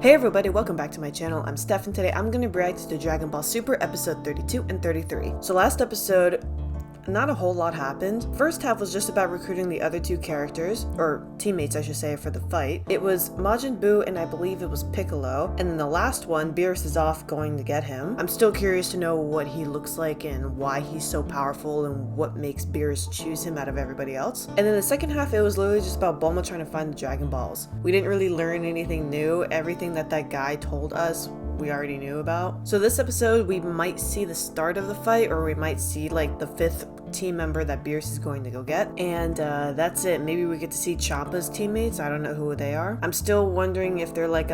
Hey everybody, welcome back to my channel. I'm Steph and today I'm going to react to DragonBall Super episode 32 and 33. So last episode, not a whole lot happened. First half was just about recruiting the other two characters, or teammates I should say, for the fight. It was Majin Buu and I believe it was Piccolo. And then the last one, Beerus is off going to get him. I'm still curious to know what he looks like and why he's so powerful and what makes Beerus choose him out of everybody else. And then the second half, it was literally just about Bulma trying to find the Dragon Balls. We didn't really learn anything new. Everything that guy told us we already knew about. So this episode we might see the start of the fight, or we might see like the 5th team member that Beerus is going to go get, and that's it. Maybe we get to see Champa's teammates. I don't know who they are. I'm still wondering if they're like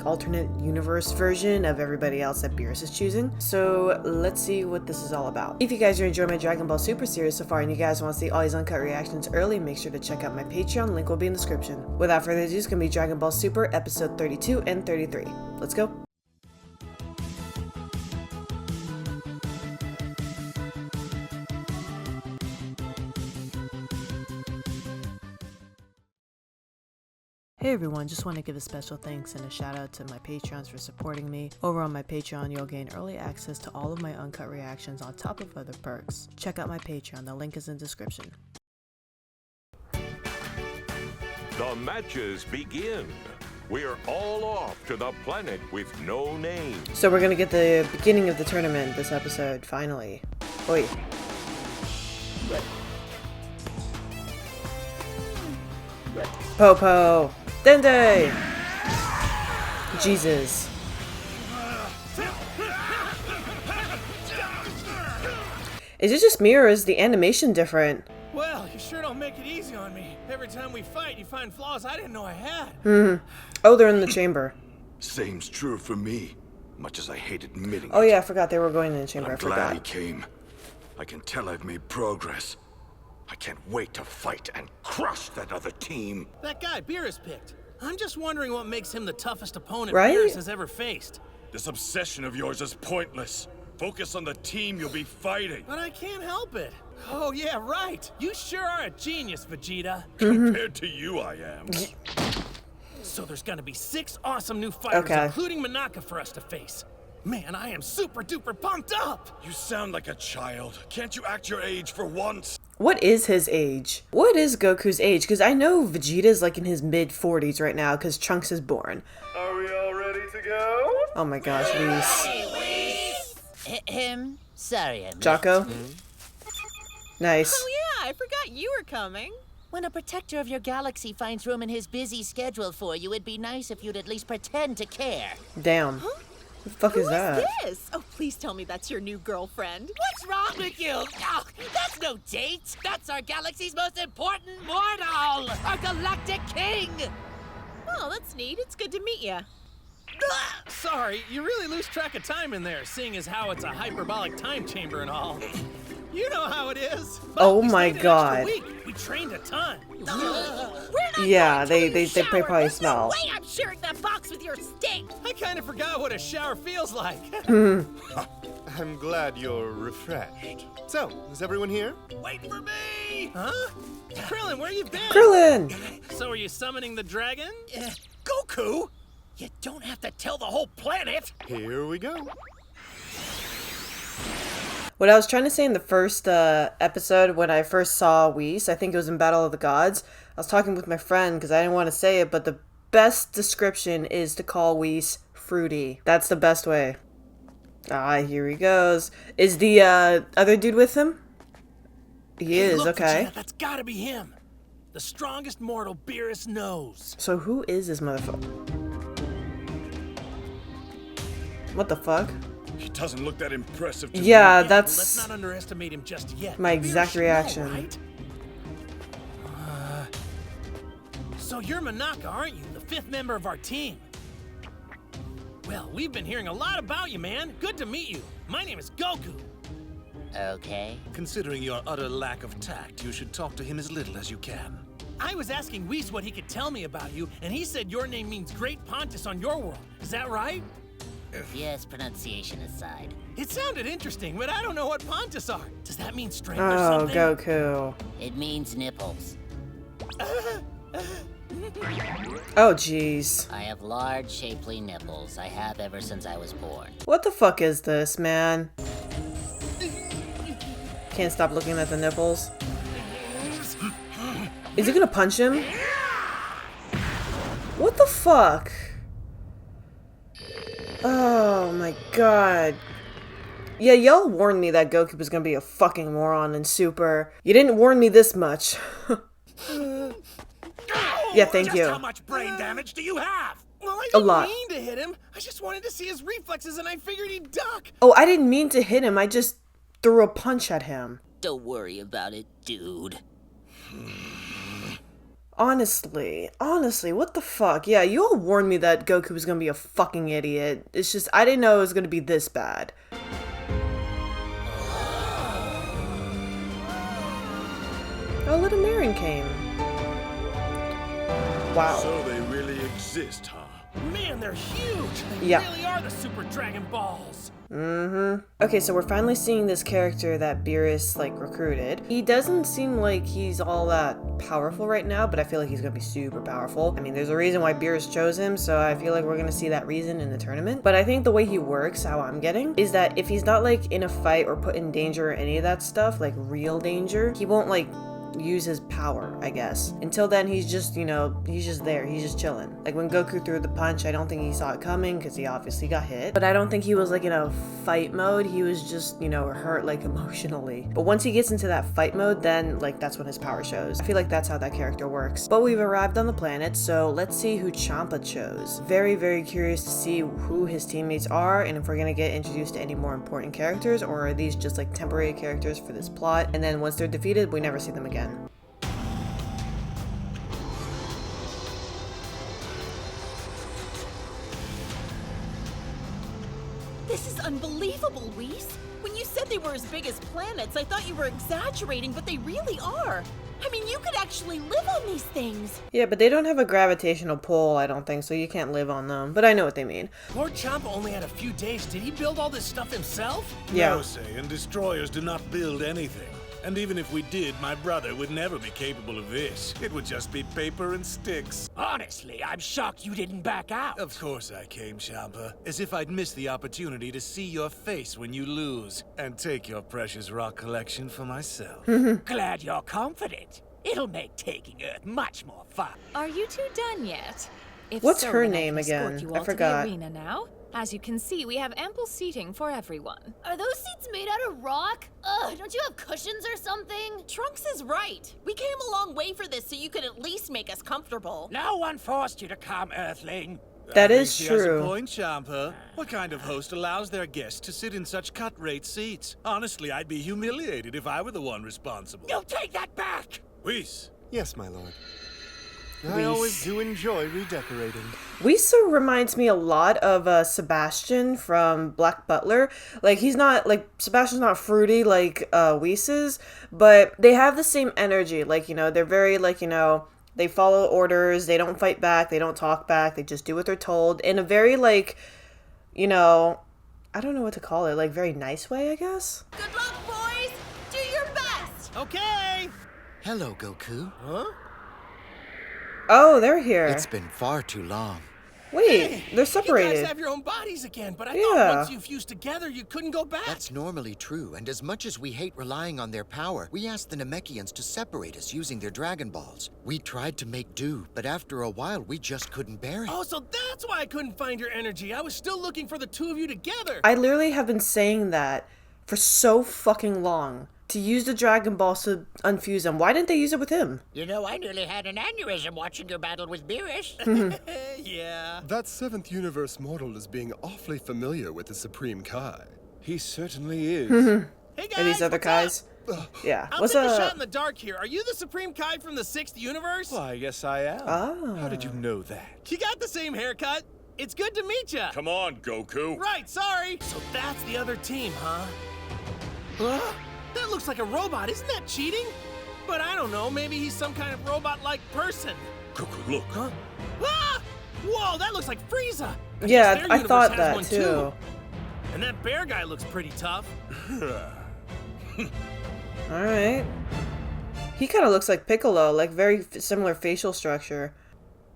alternate universe version of everybody else that Beerus is choosing. So let's see what this is all about. If you guys are enjoying my Dragon Ball Super series so far and you guys want to see all these uncut reactions early, make sure to check out my Patreon. Link will be in the description. Without further ado, it's gonna be Dragon Ball Super episode 32 and 33. Let's go. Hey everyone, just want to give a special thanks and a shout out to my Patreons for supporting me. Over on my Patreon, you'll gain early access to all of my uncut reactions on top of other perks. Check out my Patreon, the link is in the description. The matches begin. We're all off to the planet with no name. So we're gonna get the beginning of the tournament this episode, finally. Oi. Popo! Dende! Jesus. Is it just me or is the animation different? Well, you sure don't make it easy on me. Every time we fight, you find flaws I didn't know I had. Oh, they're in the chamber. Same's true for me, much as I hate admitting Oh it. yeah, I forgot they were going in the chamber. I'm I glad he forgot. came. I can tell I've made progress. I can't wait to fight and crush that other team. That guy Beerus picked. I'm just wondering what makes him the toughest opponent Right? Beerus has ever faced. This obsession of yours is pointless. Focus on the team you'll be fighting. But I can't help it. Oh yeah, right. You sure are a genius, Vegeta. Compared to you, I am. So there's gonna be 6 awesome new fighters, Okay. including Manaka, for us to face. Man, I am super duper pumped up. You sound like a child. Can't you act your age for once? What is his age? What is Goku's age? Because I know Vegeta's like in his mid-40s right now because Trunks is born. Are we all ready to go? Oh my gosh, Whis. Him? Sorry, I missed. Jocko? Nice. Oh yeah, I forgot you were coming. When a protector of your galaxy finds room in his busy schedule for you, it'd be nice if you'd at least pretend to care. Damn. What the fuck is that? This? Oh, please tell me that's your new girlfriend. What's wrong with you? Oh, that's no date. That's our galaxy's most important mortal, our galactic king. Oh, that's neat. It's good to meet you. Sorry, you really lose track of time in there, seeing as how it's a hyperbolic time chamber and all. You know how it is. But Oh we my stayed an extra God. week. We trained a ton. Yeah, they probably smell. Wait, I'm sharing that box with your stink. I kind of forgot what a shower feels like. I'm glad you're refreshed. So, is everyone here? Wait for me! Huh? Krillin, where you been? Krillin! So are you summoning the dragon? Goku? You don't have to tell the whole planet. Here we go. What I was trying to say in the first episode when I first saw Whis, I think it was in Battle of the Gods, I was talking with my friend because I didn't want to say it, but the best description is to call Whis fruity. That's the best way. Ah, here he goes. Is the other dude with him? He is, Look, okay. Vegeta, that's gotta be him. The strongest mortal Beerus knows. So who is this motherfucker? What the fuck? He doesn't look that impressive to Yeah, me. that's Let's not underestimate him just yet. my Beerus exact should know, reaction. right? So you're Manaka, aren't you? The 5th member of our team. Well, we've been hearing a lot about you, man. Good to meet you. My name is Goku. Okay. Considering your utter lack of tact, you should talk to him as little as you can. I was asking Whis what he could tell me about you, and he said your name means Great Pontus on your world. Is that right? Yes, pronunciation aside. It sounded interesting, but I don't know what Pontus are. Does that mean strength or Oh, something? Goku. It means nipples. Oh, jeez. I have large, shapely nipples. I have ever since I was born. What the fuck is this, man? Can't stop looking at the nipples. Is he gonna punch him? What the fuck? Oh my god. Yeah, y'all warned me that Goku was gonna be a fucking moron in Super. You didn't warn me this much. Yeah, thank you. How much brain damage do you have? Well, I A didn't lot. mean to hit him. I just wanted to see his reflexes and I figured he'd duck. Oh, I didn't mean to hit him. I just threw a punch at him. Don't worry about it, dude. Honestly, what the fuck? Yeah, you all warned me that Goku was gonna be a fucking idiot. It's just, I didn't know it was gonna be this bad. Oh, little Marin came. Wow. So they really exist, huh? Man, they're huge. They Yeah. really are the Super Dragon Balls. Okay, so we're finally seeing this character that Beerus, like, recruited. He doesn't seem like he's all that powerful right now, but I feel like he's gonna be super powerful. I mean, there's a reason why Beerus chose him, so I feel like we're gonna see that reason in the tournament. But I think the way he works, how I'm getting, is that if he's not, like, in a fight or put in danger or any of that stuff, like, real danger, he won't, like, use his power, I guess. Until then, he's just, you know, he's just there. He's just chilling. Like, when Goku threw the punch, I don't think he saw it coming because he obviously got hit. But I don't think he was, like, in a fight mode. He was just, you know, hurt, like, emotionally. But once he gets into that fight mode, then, like, that's when his power shows. I feel like that's how that character works. But we've arrived on the planet, so let's see who Champa chose. Very, very curious to see who his teammates are and if we're gonna get introduced to any more important characters, or are these just, like, temporary characters for this plot, and then once they're defeated, we never see them again. This is unbelievable, Whis. When you said they were as big as planets, I thought you were exaggerating, but they really are. I mean, you could actually live on these things. Yeah, but they don't have a gravitational pull, I don't think, so you can't live on them. But I know what they mean. Lord Champa only had a few days. Did he build all this stuff himself? Yeah. No, say, and destroyers do not build anything. And even if we did, my brother would never be capable of this. It would just be paper and sticks. Honestly, I'm shocked you didn't back out. Of course I came, Champa. As if I'd miss the opportunity to see your face when you lose, and take your precious rock collection for myself. Glad you're confident. It'll make taking Earth much more fun. Are you two done yet? If What's so, her then name I can escort again? you I all forgot. To the arena now. As you can see, we have ample seating for everyone. Are those seats made out of rock? Ugh, don't you have cushions or something? Trunks is right. We came a long way for this so you could at least make us comfortable. No one forced you to come, Earthling. That I think is she has a true. point, Champa. What kind of host allows their guests to sit in such cut-rate seats? Honestly, I'd be humiliated if I were the one responsible. You take that back! Whis. Yes, my lord. I always do enjoy redecorating. Whis reminds me a lot of Sebastian from Black Butler. Like, he's not, like, Sebastian's not fruity like Whis is, but they have the same energy. Like, you know, they're very, like, you know, they follow orders, they don't fight back, they don't talk back, they just do what they're told in a very, like, you know, I don't know what to call it, like, very nice way, I guess? Good luck, boys! Do your best! Okay. Hello, Goku. Huh? Oh, they're here. It's been far too long. Wait, they're You separated. guys have your own bodies again, but I Yeah. thought once you fused together, you couldn't go back. That's normally true, and as much as we hate relying on their power, we asked the Namekians to separate us using their Dragon Balls. We tried to make do, but after a while, we just couldn't bear it. Oh, so that's why I couldn't find your energy. I was still looking for the two of you together. I literally have been saying that for so fucking long. To use the Dragon Balls to unfuse them. Why didn't they use it with him? You know, I nearly had an aneurysm watching your battle with Beerus. Yeah. That 7th universe mortal is being awfully familiar with the Supreme Kai. He certainly is. Hey guys, Are these other what's Kais? up? Yeah. I'll What's take a shot up? in the dark here. Are you the Supreme Kai from the 6th universe? Why, yes, I am. Ah. How did you know that? You got the same haircut. It's good to meet ya. Come on, Goku. Right, sorry. So that's the other team, huh? Huh? That looks like a robot. Isn't that cheating? But I don't know. Maybe he's some kind of robot-like person. Goku, look. Huh? Ah! Whoa, that looks like Frieza. I Yeah, guess their I universe thought has that one too. And that bear guy looks pretty tough. Alright. He kind of looks like Piccolo, like very similar facial structure.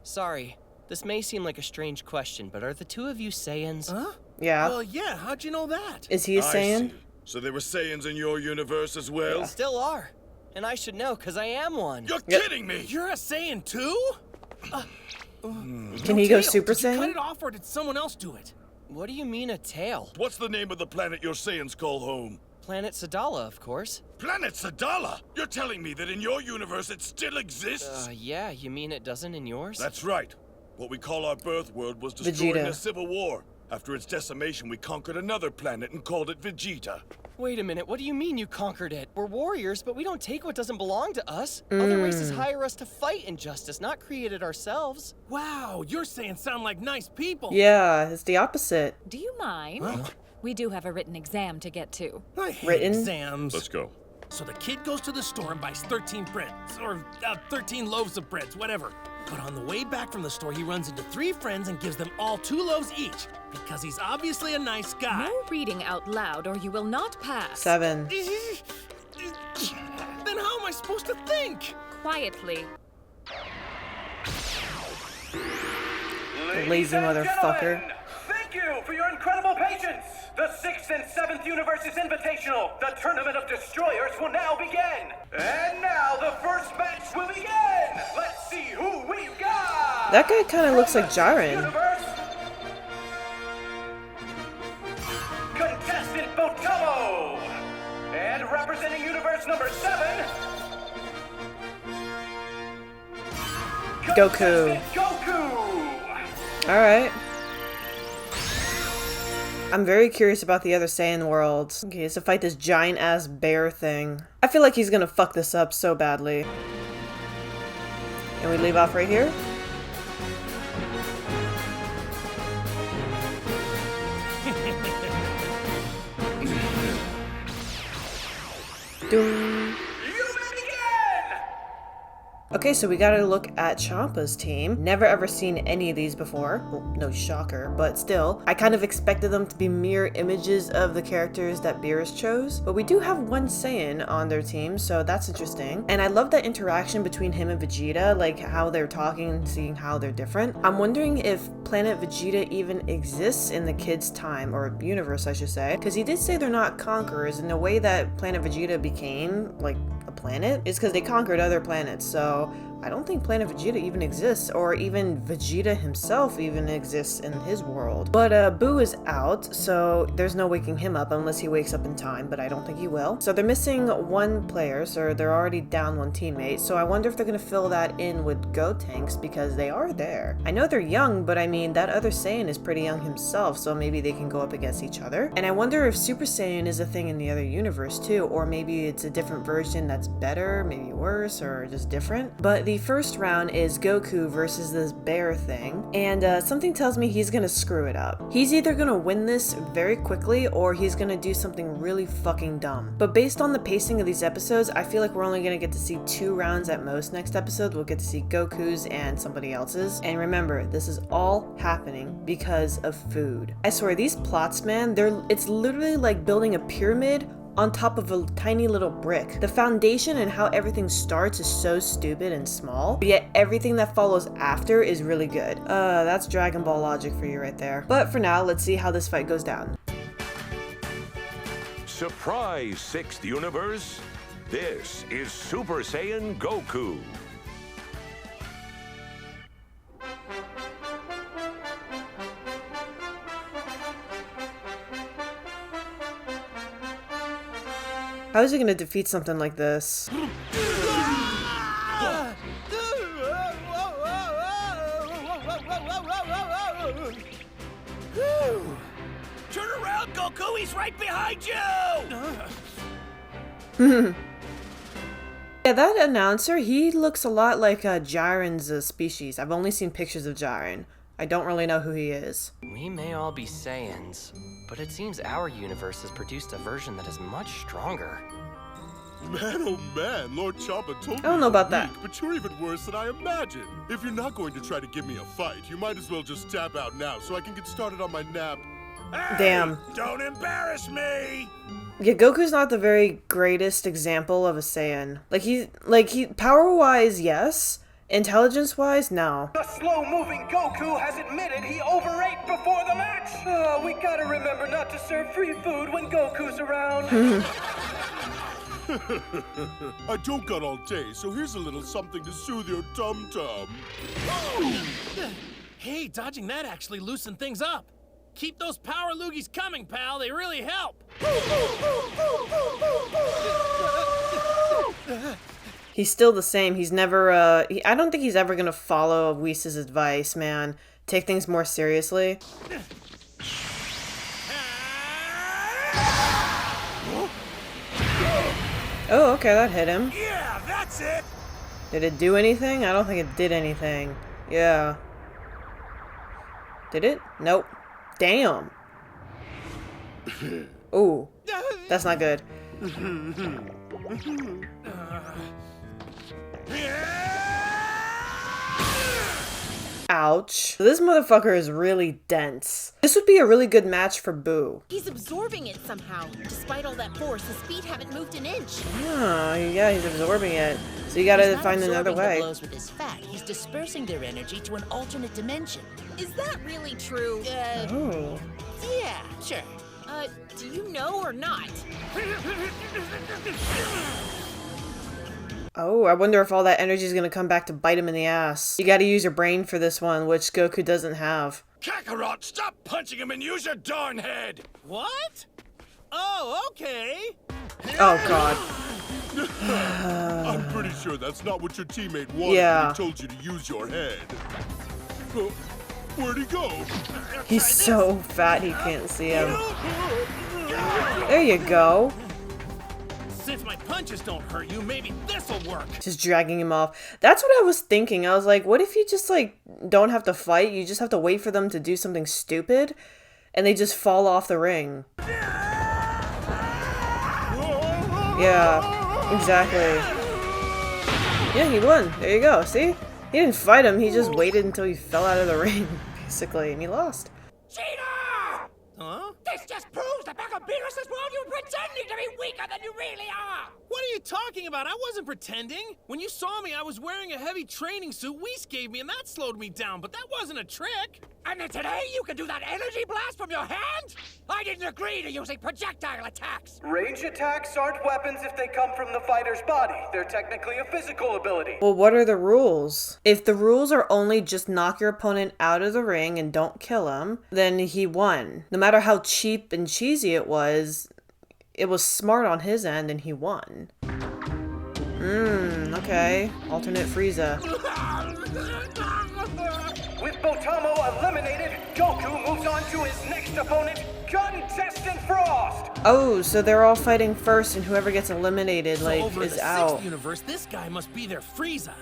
Sorry, this may seem like a strange question, but are the two of you Saiyans? Huh? Yeah. Well, yeah, how'd you know that? Is he a Saiyan? see. So there were Saiyans in your universe as well? Still are. And I should know, because I am one. You're kidding me! You're a Saiyan too? Can he go Super Did you cut Saiyan? it off or did someone else do it? What do you mean a tail? What's the name of the planet your Saiyans call home? Planet Sadala, of course. Planet Sadala? You're telling me that in your universe it still exists? Yeah, you mean it doesn't in yours? That's right. What we call our birth world was destroyed in Vegeta. a civil war. After its decimation, we conquered another planet and called it Vegeta. Wait a minute, what do you mean you conquered it? We're warriors, but we don't take what doesn't belong to us. Other races hire us to fight injustice, not create it ourselves. Wow, your Saiyans sound like nice people. Yeah, it's the opposite. Do you mind? We do have a written exam to get to. I hate Written? exams. Let's go. So the kid goes to the store and buys 13 breads, or 13 loaves of breads, whatever. But on the way back from the store, he runs into 3 friends and gives them all 2 loaves each, because he's obviously a nice guy. No reading out loud or you will not pass. 7. Then how am I supposed to think? Quietly. Lazy motherfucker. Thank you for your incredible patience. The 6th and 7th Universes Invitational, the Tournament of Destroyers, will now begin. And now the first match will begin. Let's see who we've got. That guy kind of looks like Jiren. Universe, contestant Botamo. And representing universe number 7, Goku. Goku. Alright. I'm very curious about the other Saiyan worlds. Okay, he has to fight this giant ass bear thing. I feel like he's gonna fuck this up so badly. And we leave off right here. Doom. Okay, so we gotta look at Champa's team. Never ever seen any of these before. Well, no shocker, but still. I kind of expected them to be mirror images of the characters that Beerus chose. But we do have one Saiyan on their team, so that's interesting. And I love that interaction between him and Vegeta, like how they're talking and seeing how they're different. I'm wondering if Planet Vegeta even exists in the kid's time, or universe I should say. Because he did say they're not conquerors, and the way that Planet Vegeta became, like, a planet is because they conquered other planets, so I don't think Planet Vegeta even exists, or even Vegeta himself even exists in his world. But Boo is out, so there's no waking him up unless he wakes up in time, but I don't think he will. So they're missing one player, so they're already down one teammate, so I wonder if they're gonna fill that in with Gotenks, because they are there. I know they're young, but I mean, that other Saiyan is pretty young himself, so maybe they can go up against each other. And I wonder if Super Saiyan is a thing in the other universe too, or maybe it's a different version that's better, maybe worse, or just different. But the first round is Goku versus this bear thing, and something tells me he's gonna screw it up. He's either gonna win this very quickly, or he's gonna do something really fucking dumb. But based on the pacing of these episodes, I feel like we're only gonna get to see 2 rounds at most next episode. We'll get to see Goku's and somebody else's. And remember, this is all happening because of food. I swear, these plots, man, it's literally like building a pyramid on top of a tiny little brick. The foundation and how everything starts is so stupid and small, but yet everything that follows after is really good. That's Dragon Ball logic for you right there. But for now, let's see how this fight goes down. Surprise, 6th Universe! This is Super Saiyan Goku. How is he gonna defeat something like this? Turn around, Goku! He's right behind you! Yeah, that announcer, he looks a lot like Jiren's species. I've only seen pictures of Jiren. I don't really know who he is. We may all be Saiyans, but it seems our universe has produced a version that is much stronger. Man, oh man, Lord Champa told me I don't know about that. weak, but you're even worse than I imagined. If you're not going to try to give me a fight, you might as well just tap out now so I can get started on my nap. Hey, Damn. Don't embarrass me! Yeah, Goku's not the very greatest example of a Saiyan. Like he power-wise, yes. Intelligence-wise, no. The slow-moving Goku has admitted he overate before the match. Oh, we gotta remember not to serve free food when Goku's around. I don't got all day, so here's a little something to soothe your tum-tum. Hey, dodging that actually loosened things up. Keep those power loogies coming, pal. They really help. He's still the same. He's never, I don't think he's ever gonna follow Whis' advice, man. Take things more seriously. Oh, okay, that hit him. Yeah, that's it. Did it do anything? I don't think it did anything. Yeah. Did it? Nope. Damn. Ooh. That's not good. Ouch. This motherfucker is really dense. This would be a really good match for Boo. He's absorbing it somehow. Despite all that force, his feet haven't moved an inch. Oh, yeah, he's absorbing it. So you gotta find another way. The blows with his fat. He's dispersing their energy to an alternate dimension. Is that really true? Oh. Yeah, sure. Do you know or not? Oh, I wonder if all that energy is gonna come back to bite him in the ass. You gotta use your brain for this one, which Goku doesn't have. Kakarot, stop punching him and use your darn head! What? Oh, okay. Oh, God. I'm pretty sure that's not what your teammate wanted Yeah. when he told you to use your head. Where'd he go? He's so fat he can't see him. There you go. Since my punches don't hurt you, maybe this'll work. Just dragging him off. That's what I was thinking. I was like, what if you just, like, don't have to fight? You just have to wait for them to do something stupid, and they just fall off the ring. Yeah, exactly. Yeah, he won. There you go. See? He didn't fight him. He just waited until he fell out of the ring, basically, and he lost. Cheater! Huh? This just proves that back of Beerus' world you're pretending to be weaker than you really are! What are you talking about? I wasn't pretending. When you saw me, I was wearing a heavy training suit Whis gave me, and that slowed me down, but that wasn't a trick. And then today you can do that energy blast from your hand? I didn't agree to using projectile attacks! Range attacks aren't weapons if they come from the fighter's body. They're technically a physical ability. Well, what are the rules? If the rules are only just knock your opponent out of the ring and don't kill him, then he won. No matter how cheap and cheesy it was smart on his end and he won. Okay. Alternate Frieza. With Botamo eliminated, Goku moves on to his next opponent, Contestant Frost! Oh, so they're all fighting first and whoever gets eliminated, So like, over is in the out. sixth universe, this guy must be their Frieza.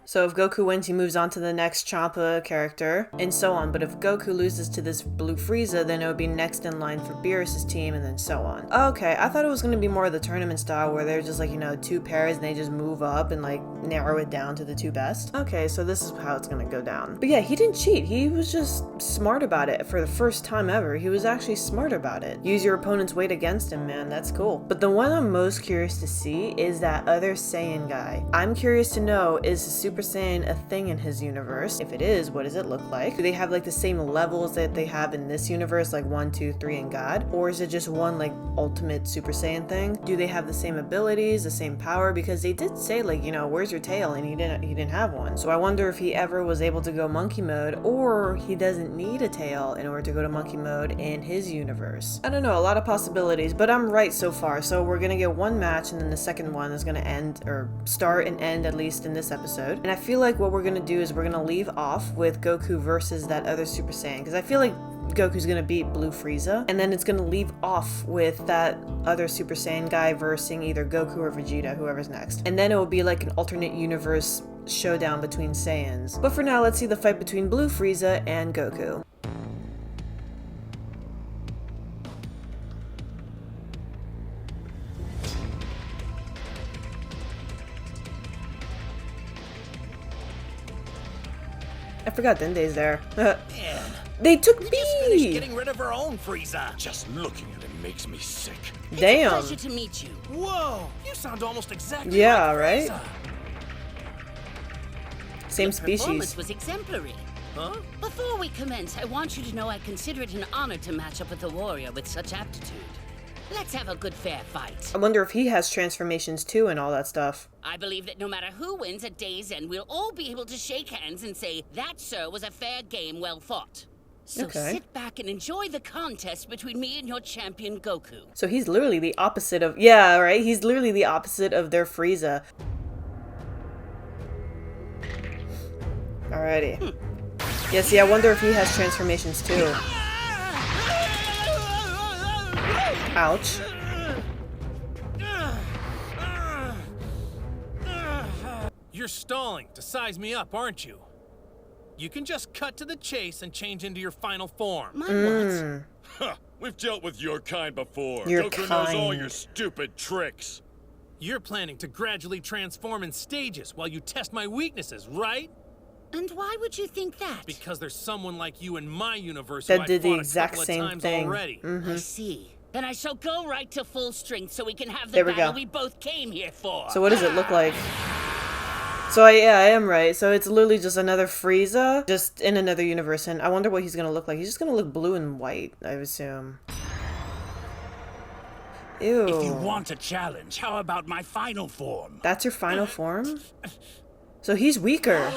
So if Goku wins, he moves on to the next Champa character, and so on. But if Goku loses to this blue Frieza, then it would be next in line for Beerus' team, and then so on. Okay, I thought it was going to be more of the tournament style, where they're just like, you know, two pairs, and they just move up and, like, narrow it down to the two best. Okay, so this is how it's going to go down. But yeah, he didn't cheat. He was just smart about it. For the first time ever, he was actually smart about it. Use your opponent's weight against him, man. That's cool. But the one I'm most curious to see is that other Saiyan guy. I'm curious to know, is the Super Saiyan a thing in his universe? If it is, what does it look like? Do they have like the same levels that they have in this universe, like 1, 2, 3 and God? Or is it just one like ultimate Super Saiyan thing? Do they have the same abilities, the same power? Because they did say like, you know, where's your tail? And he didn't have one. So I wonder if he ever was able to go monkey mode, or he doesn't need a tail in order to go to monkey mode in his universe. I don't know, a lot of possibilities, but I'm right so far. So we're gonna get one match, and then the second one is gonna end, or start and end at least in this episode. And I feel like what we're gonna do is we're gonna leave off with Goku versus that other Super Saiyan, because I feel like Goku's gonna beat Blue Frieza, and then it's gonna leave off with that other Super Saiyan guy versing either Goku or Vegeta, whoever's next. And then it will be like an alternate universe showdown between Saiyans. But for now, let's see the fight between Blue Frieza and Goku. I forgot Dende's there. Man, they took we me! just finished getting rid of her own Frieza. Just looking at him makes me sick. Damn. It's a pleasure to meet you. Whoa, you sound almost exactly yeah, like right? Frieza. Same Your performance species. was exemplary. Huh? Before we commence, I want you to know I consider it an honor to match up with a warrior with such aptitude. Let's have a good fair fight. I wonder if he has transformations too and all that stuff. I believe that no matter who wins at day's end, we'll all be able to shake hands and say, that, sir, was a fair game well fought. So Okay. sit back and enjoy the contest between me and your champion, Goku. So he's literally the opposite of... Yeah, right? He's literally the opposite of their Frieza. Alrighty. Yeah, see, I wonder if he has transformations too. Ouch. You're stalling to size me up, aren't you? You can just cut to the chase and change into your final form. My what? Huh, we've dealt with your kind before. Your Goku knows all kind. your stupid tricks. You're planning to gradually transform in stages while you test my weaknesses, right? And why would you think that? Because there's someone like you in my universe That who did I the fought exact a couple same of times thing. already. I see. Then I shall go right to full strength so we can have the There we battle go. we both came here for. So what does it look like? So yeah, I am right. So it's literally just another Frieza, just in another universe. And I wonder what he's gonna look like. He's just gonna look blue and white, I assume. Ew. If you want a challenge, how about my final form? That's your final form? So he's weaker.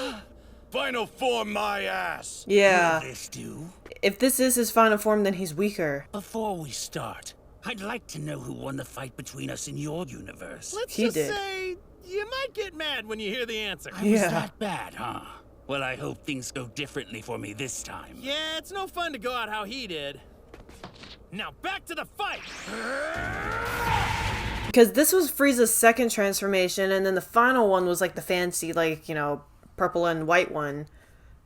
Final form my ass. Yeah. Will this do? If this is his final form, then he's weaker. Before we start, I'd like to know who won the fight between us in your universe. Let's He just did. say you might get mad when you hear the answer. I was that bad, huh? Well, I hope things go differently for me this time. Yeah, it's no fun to go out how he did. Now back to the fight! Because this was Frieza's second transformation, and then the final one was like the fancy, like, you know, purple and white one.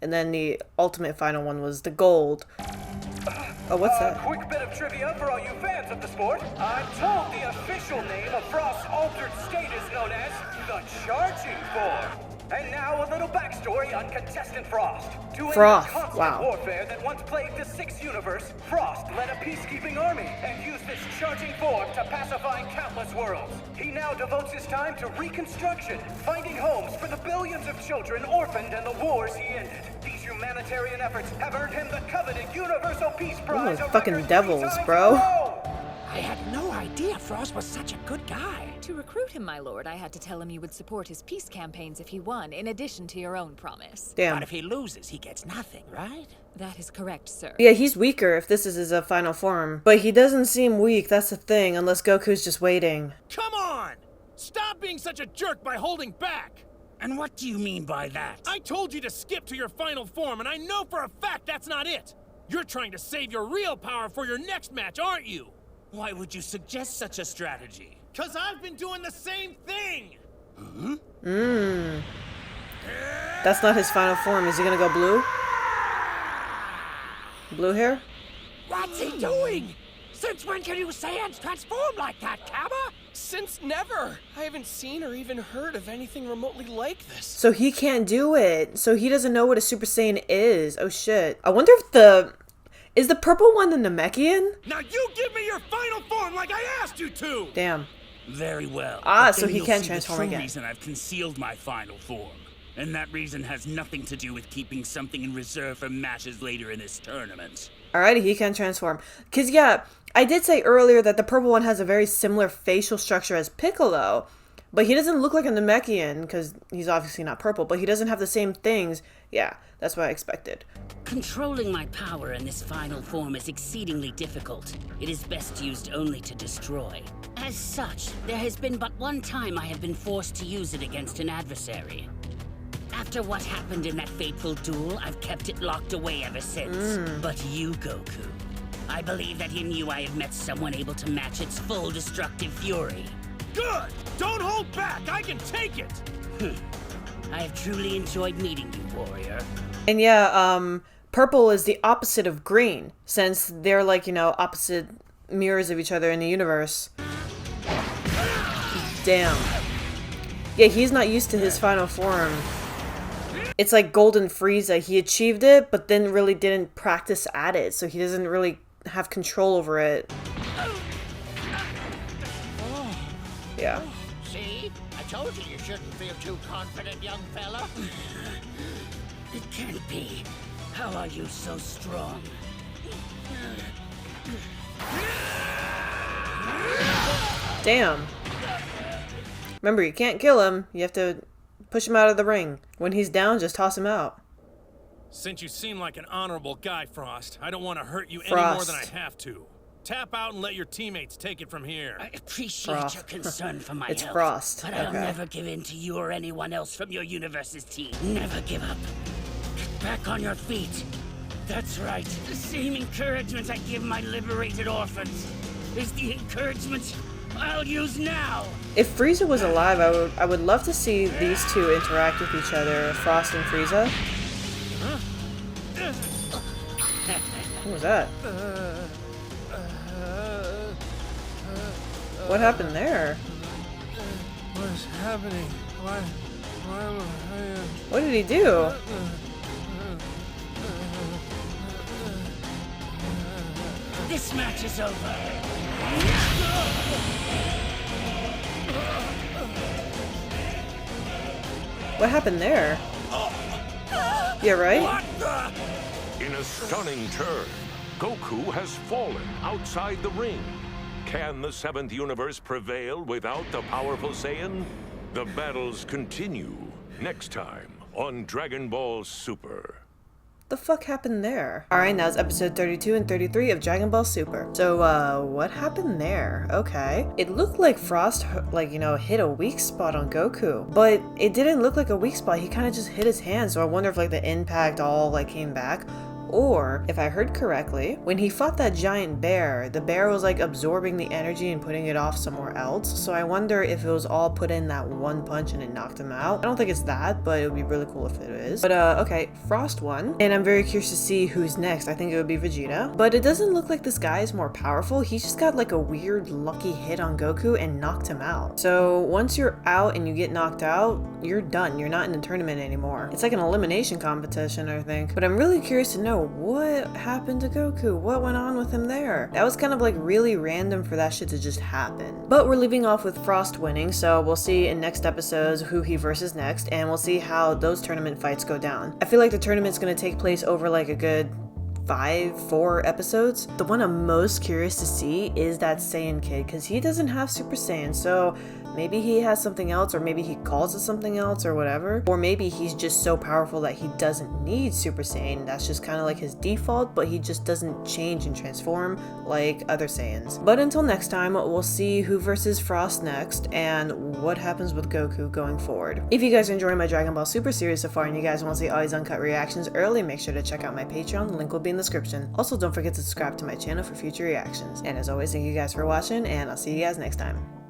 And then the ultimate final one was the gold. Oh, what's that? Quick bit of trivia for all you fans of the sport. I'm told the official name of Frost's altered state is known as the Charging Form. And now a little backstory on contestant Frost. During Frost, the constant wow. warfare that once plagued the Sixth Universe, Frost led a peacekeeping army and used this charging form to pacify countless worlds. He now devotes his time to reconstruction, finding homes for the billions of children orphaned in the wars he ended. These humanitarian efforts have earned him the coveted Universal Peace Prize. Those a fucking record devils, 3 times bro. in a row. I had no idea Frost was such a good guy. To recruit him, my lord, I had to tell him you would support his peace campaigns if he won, in addition to your own promise. Damn. But if he loses, he gets nothing, right? That is correct, sir. Yeah, he's weaker if this is his final form. But he doesn't seem weak, that's the thing, unless Goku's just waiting. Come on! Stop being such a jerk by holding back! And what do you mean by that? I told you to skip to your final form, and I know for a fact that's not it! You're trying to save your real power for your next match, aren't you? Why would you suggest such a strategy? 'Cause I've been doing the same thing! That's not his final form. Is he gonna go blue? Blue hair? What's he doing? Since when can you Saiyans transform like that, Kaba? Since never! I haven't seen or even heard of anything remotely like this. So he can't do it. So he doesn't know what a Super Saiyan is. Oh shit. I wonder if the... Is the purple one the Namekian? Now you give me your final form like I asked you to! Damn. Very well. Ah, But so then he you'll can see transform the true again. reason I've concealed my final form. And that reason has nothing to do with keeping something in reserve for matches later in this tournament. Alrighty, he can transform. Because, yeah, I did say earlier that the purple one has a very similar facial structure as Piccolo. But he doesn't look like a Namekian, because he's obviously not purple. But he doesn't have the same things. Yeah, that's what I expected. Controlling my power in this final form is exceedingly difficult. It is best used only to destroy. As such, there has been but one time I have been forced to use it against an adversary. After what happened in that fateful duel, I've kept it locked away ever since. But you, Goku, I believe that in you I have met someone able to match its full destructive fury. Good! Don't hold back! I can take it! I have truly enjoyed meeting you, warrior. And yeah, purple is the opposite of green, since they're like, you know, opposite mirrors of each other in the universe. Damn. Yeah, he's not used to his final form. It's like Golden Frieza. He achieved it, but then really didn't practice at it, so he doesn't really have control over it. Yeah. See? A told you shouldn't feel too confident, young fella. It can't be. How are you so strong? Damn. Remember, you can't kill him. You have to push him out of the ring. When he's down, just toss him out. Since you seem like an honorable guy, Frost, I don't want to hurt you any Frost. more than I have to. Tap out and let your teammates take it from here. I appreciate your concern for my It's health, Frost. but I'll Okay. never give in to you or anyone else from your universe's team. Never give up. Get back on your feet. That's right. The same encouragement I give my liberated orphans is the encouragement I'll use now. If Frieza was alive, I would love to see these two interact with each other, Frost and Frieza. What was that? What happened there? What's happening? Why am I... What did he do? This match is over. What happened there? Yeah, right? In a stunning turn, Goku has fallen outside the ring. Can the 7th universe prevail without the powerful Saiyan? The battles continue next time on Dragon Ball Super. The fuck happened there? Alright, now it's episode 32 and 33 of Dragon Ball Super. So, what happened there? Okay. It looked like Frost, like, you know, hit a weak spot on Goku. But it didn't look like a weak spot. He kind of just hit his hand. So I wonder if, like, the impact all, like, came back. Or, if I heard correctly, when he fought that giant bear, the bear was like absorbing the energy and putting it off somewhere else. So I wonder if it was all put in that one punch and it knocked him out. I don't think it's that, but it would be really cool if it is. But okay, Frost won. And I'm very curious to see who's next. I think it would be Vegeta. But it doesn't look like this guy is more powerful. He just got like a weird lucky hit on Goku and knocked him out. So once you're out and you get knocked out, you're done. You're not in the tournament anymore. It's like an elimination competition, I think. But I'm really curious to know what happened to Goku? What went on with him there? That was kind of like really random for that shit to just happen. But we're leaving off with Frost winning, so we'll see in next episodes who he versus next, and we'll see how those tournament fights go down. I feel like the tournament's gonna take place over like a good 4 episodes. The one I'm most curious to see is that Saiyan kid, because he doesn't have Super Saiyan, so maybe he has something else, or maybe he calls it something else or whatever. Or maybe he's just so powerful that he doesn't need Super Saiyan. That's just kind of like his default, but he just doesn't change and transform like other Saiyans. But until next time, we'll see who versus Frost next and what happens with Goku going forward. If you guys are enjoying my Dragon Ball Super series so far and you guys want to see all these uncut reactions early, make sure to check out my Patreon. The link will be in the description. Also, don't forget to subscribe to my channel for future reactions. And as always, thank you guys for watching, and I'll see you guys next time.